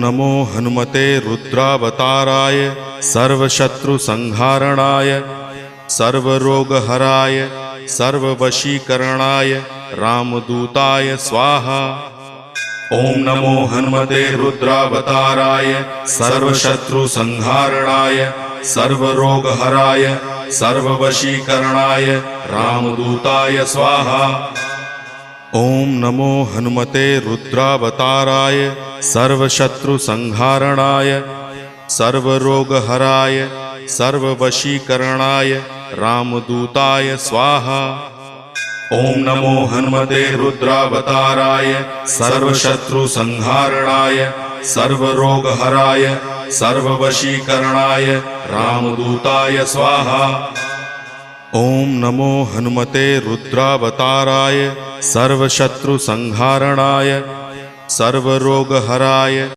नमो हनुमते रुद्रावताराय सर्वशत्रुसंहारणाय सर्वरोगहराय सर्ववशीकरणाय रामदूताय स्वाहा। ओम नमो हनुमते रुद्रावताराय सर्वशत्रुसंहारणाय सर्वरोगहराय सर्ववशीकरणाय रामदूताय स्वाहा। ओम नमो हनुमते रुद्रावताराय सर्वशत्रुसंहारणाय सर्वरोगहराय सर्ववशीकरणाय रामदूताय स्वाहा। ओम नमो हनुमते रुद्रावताराय सर्वशत्रुसंहारणाय सर्वरोगहराय सर्ववशीकरणाय रामदूताय स्वाहा। ओम नमो हनुमते रुद्रावताराय सर्वशत्रुसंहारणाय सर्वरोगहराय